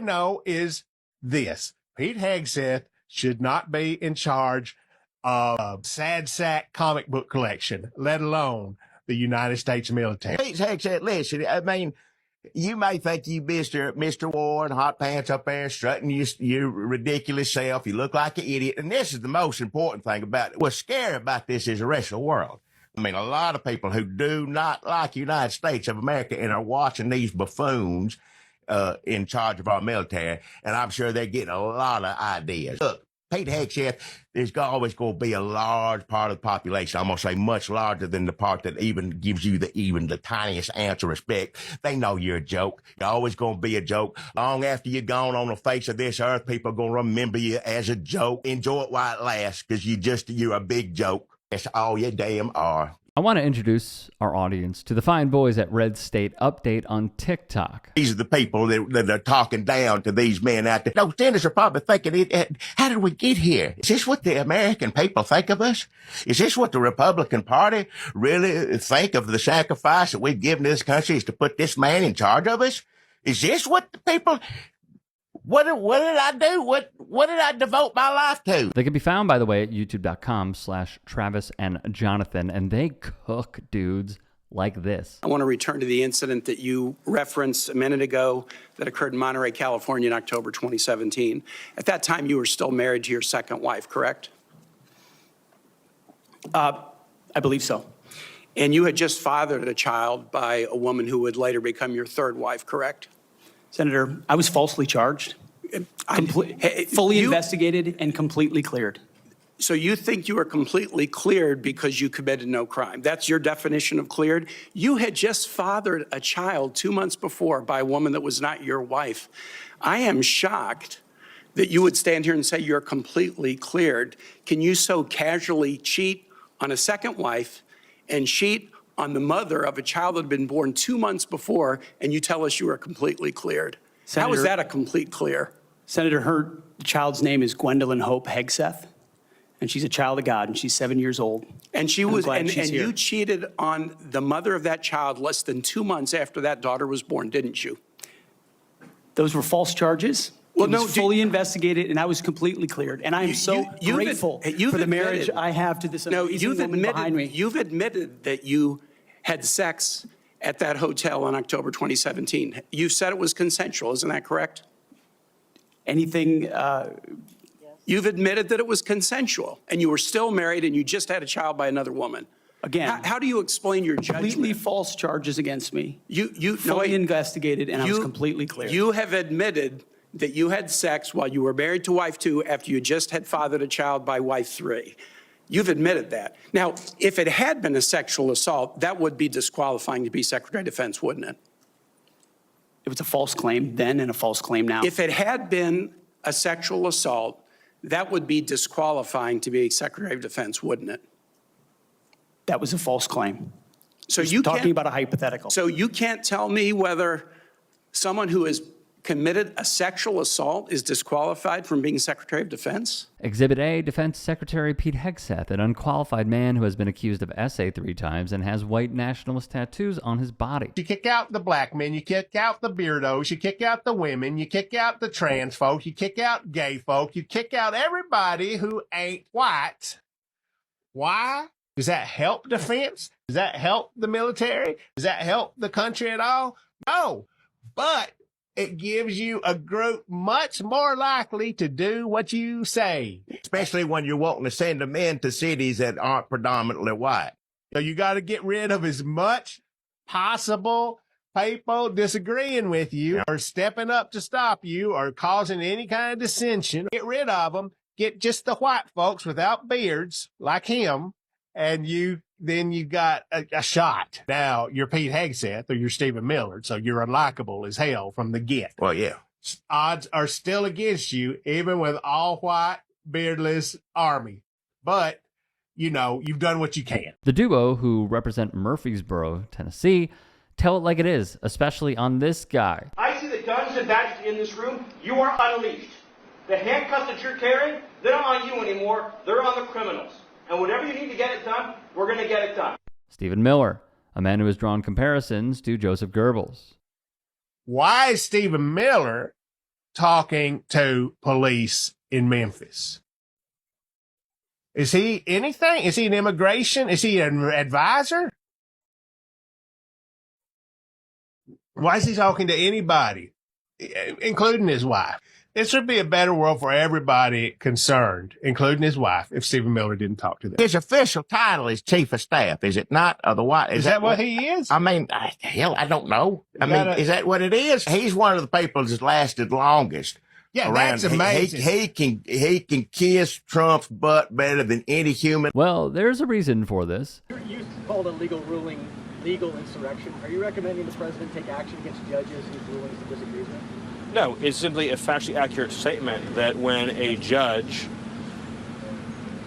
know is this: Pete Hegseth should not be in charge of Sad Sack comic book collection, let alone the United States military. Pete Hegseth, listen, I mean, you may think you Mr. Warren, hot pants up there, strutting your ridiculous self. You look like an idiot. And this is the most important thing about it. What's scary about this is the rest of the world. I mean, a lot of people who do not like the United States of America and are watching these buffoons in charge of our military, and I'm sure they're getting a lot of ideas. Look, Pete Hegseth, there's always going to be a large part of the population, I'm going to say much larger than the part that even gives you the tiniest ounce of respect. They know you're a joke. You're always going to be a joke. Long after you're gone on the face of this earth, people are going to remember you as a joke. Enjoy it while it lasts, because you're a big joke. That's all you damn are. I want to introduce our audience to the fine boys at Red State Update on TikTok. These are the people that are talking down to these men out there. Those senators are probably thinking, how did we get here? Is this what the American people think of us? Is this what the Republican Party really think of the sacrifice that we've given to this country, is to put this man in charge of us? Is this what the people... What did I do? What did I devote my life to? They can be found, by the way, at youtube.com/Travis and Jonathan, and they cook dudes like this. I want to return to the incident that you referenced a minute ago that occurred in Monterey, California in October 2017. At that time, you were still married to your second wife, correct? I believe so. And you had just fathered a child by a woman who would later become your third wife, correct? Senator, I was falsely charged, fully investigated, and completely cleared. So you think you were completely cleared because you committed no crime? That's your definition of cleared? You had just fathered a child 2 months before by a woman that was not your wife. I am shocked that you would stand here and say you're completely cleared. Can you so casually cheat on a second wife and cheat on the mother of a child that had been born 2 months before, and you tell us you are completely cleared? Senator, how is that a complete clear? Senator, her child's name is Gwendolyn Hope Hegseth, and she's a child of God, and she's 7 years old. And she was, and you cheated on the mother of that child less than 2 months after that daughter was born, didn't you? Those were false charges. Well, it was fully investigated, and I was completely cleared. And I am so grateful for the marriage I have to this amazing woman behind me. You've admitted that you had sex at that hotel in October 2017. You said it was consensual, isn't that correct? Anything? You've admitted that it was consensual, and you were still married, and you just had a child by another woman. Again, how do you explain your judgment? Completely false charges against me. You fully investigated, and I was completely clear. You have admitted that you had sex while you were married to wife 2 after you just had fathered a child by wife 3. You've admitted that. Now, if it had been a sexual assault, that would be disqualifying to be Secretary of Defense, wouldn't it? It was a false claim then and a false claim now. If it had been a sexual assault, that would be disqualifying to be Secretary of Defense, wouldn't it? That was a false claim. So you talking about a hypothetical. So you can't tell me whether someone who has committed a sexual assault is disqualified from being Secretary of Defense? Exhibit A, Defense Secretary Pete Hegseth, an unqualified man who has been accused of essay 3 times and has white nationalist tattoos on his body. You kick out the black men, you kick out the beardos, you kick out the women, you kick out the trans folk, you kick out gay folk, you kick out everybody who ain't white. Why? Does that help defense? Does that help the military? Does that help the country at all? No, but it gives you a group much more likely to do what you say. Especially when you're wanting to send them into cities that aren't predominantly white. So you got to get rid of as much possible people disagreeing with you or stepping up to stop you or causing any kind of dissension. Get rid of them. Get just the white folks without beards like him, and then you got a shot. Now, you're Pete Hegseth or you're Stephen Miller, so you're unlikable as hell from the get. Well, yeah. Odds are still against you, even with all white, beardless army. But, you've done what you can. The duo, who represent Murfreesboro, Tennessee, tell it like it is, especially on this guy. I see the guns and badges in this room. You are unleashed. The handcuffs that you're carrying, they're not on you anymore. They're on the criminals. And whatever you need to get it done, we're going to get it done. Stephen Miller, a man who has drawn comparisons to Joseph Goebbels. Why is Stephen Miller talking to police in Memphis? Is he anything? Is he an immigration? Is he an advisor? Why is he talking to anybody, including his wife? This would be a better world for everybody concerned, including his wife, if Stephen Miller didn't talk to them. His official title is Chief of Staff, is it not? Otherwise, is that what he is? I mean, hell, I don't know. Is that what it is? He's one of the people that's lasted longest. Yeah, around. That's amazing. He can kiss Trump's butt better than any human. Well, there's a reason for this. You called a legal ruling legal insurrection. Are you recommending the president take action against judges whose rulings he disagrees with? No, it's simply a factually accurate statement that when a judge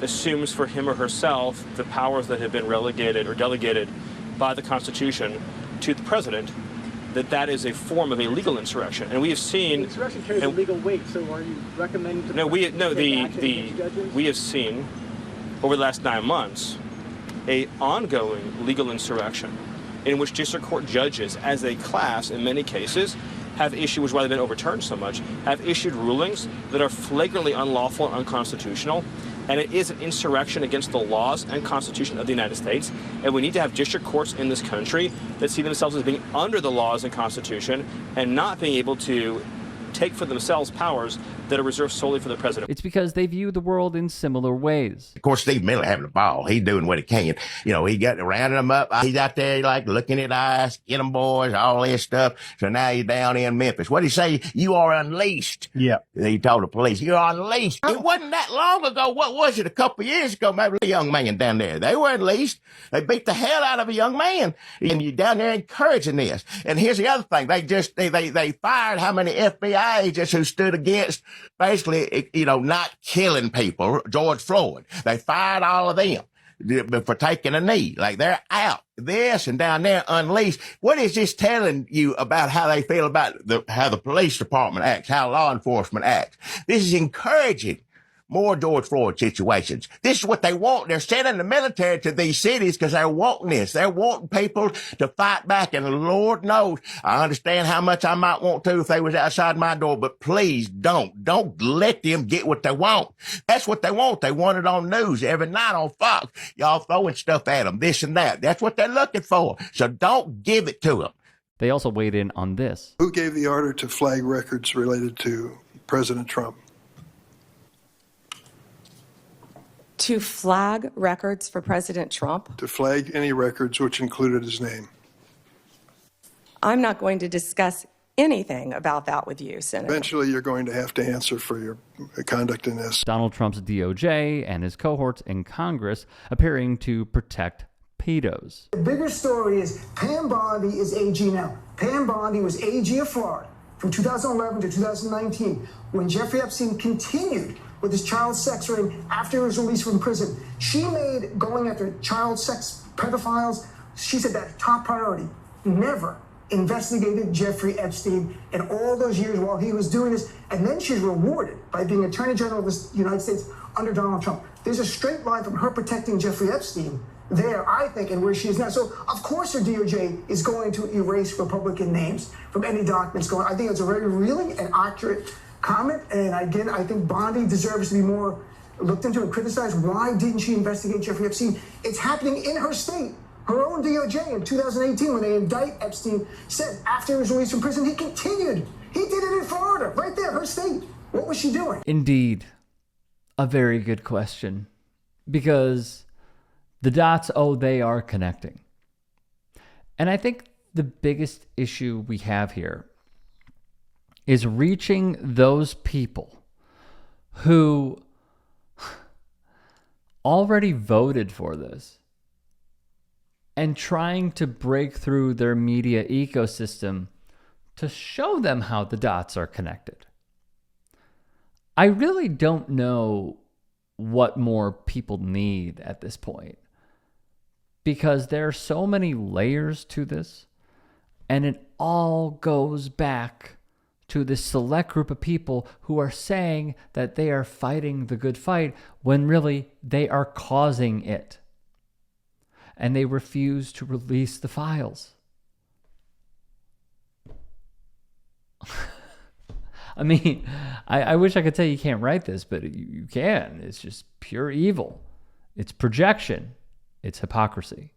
assumes for him or herself the powers that have been relegated or delegated by the Constitution to the president, that is a form of a legal insurrection. And we have seen... Insurrection carries a legal weight, so are you recommending to the president take action against judges? We have seen over the last 9 months a ongoing legal insurrection in which district court judges, as a class in many cases, have issued, which is why they've been overturned so much, have issued rulings that are flagrantly unlawful and unconstitutional. And it is an insurrection against the laws and Constitution of the United States. And we need to have district courts in this country that see themselves as being under the laws and Constitution and not being able to take for themselves powers that are reserved solely for the president. It's because they view the world in similar ways. Of course, Steve Miller having a ball. He's doing what he can. You know, he got rounding them up. He's out there like looking at eyes, get them boys, all this stuff. So now he's down in Memphis. What did he say? You are unleashed. Yeah. He told the police, you're unleashed. It wasn't that long ago. What was it? A couple of years ago, maybe a young man down there. They were unleashed. They beat the hell out of a young man. And you're down there encouraging this. And here's the other thing. They fired how many FBI agents who stood against basically, you know, not killing people, George Floyd. They fired all of them for taking a knee. Like, they're out. This and down there unleashed. What is this telling you about how they feel about how the police department acts, how law enforcement acts? This is encouraging more George Floyd situations. This is what they want. They're sending the military to these cities because they're wanting this. They're wanting people to fight back. And Lord knows, I understand how much I might want to if they was outside my door, but please don't let them get what they want. That's what they want. They want it on news every night on Fox. Y'all throwing stuff at them, this and that. That's what they're looking for. So don't give it to them. They also weighed in on this. Who gave the order to flag records related to President Trump? To flag records for President Trump? To flag any records which included his name. I'm not going to discuss anything about that with you, Senator. Eventually, you're going to have to answer for your conduct in this. Donald Trump's DOJ and his cohorts in Congress appearing to protect pedos. The bigger story is Pam Bondi is AG now. Pam Bondi was AG of Florida from 2011 to 2019 when Jeffrey Epstein continued with his child sex ring after he was released from prison. She made going after child sex pedophiles, she said that top priority. Never investigated Jeffrey Epstein in all those years while he was doing this. And then she's rewarded by being Attorney General of the United States under Donald Trump. There's a straight line from her protecting Jeffrey Epstein there, I think, and where she is now. So, of course, her DOJ is going to erase Republican names from any documents going. I think it's a very real and accurate comment, and again, I think Bondi deserves to be more looked into and criticized. Why didn't she investigate Jeffrey Epstein? It's happening in her state. Her own DOJ in 2018, when they indict Epstein, said after he was released from prison, he continued. He did it in Florida, right there, her state. What was she doing? Indeed, a very good question, because the dots, they are connecting. And I think the biggest issue we have here is reaching those people who already voted for this and trying to break through their media ecosystem to show them how the dots are connected. I really don't know what more people need at this point, because there are so many layers to this, and it all goes back to this select group of people who are saying that they are fighting the good fight when really they are causing it. And they refuse to release the files. I mean, I wish I could tell you can't write this, but you can. It's just pure evil. It's projection. It's hypocrisy.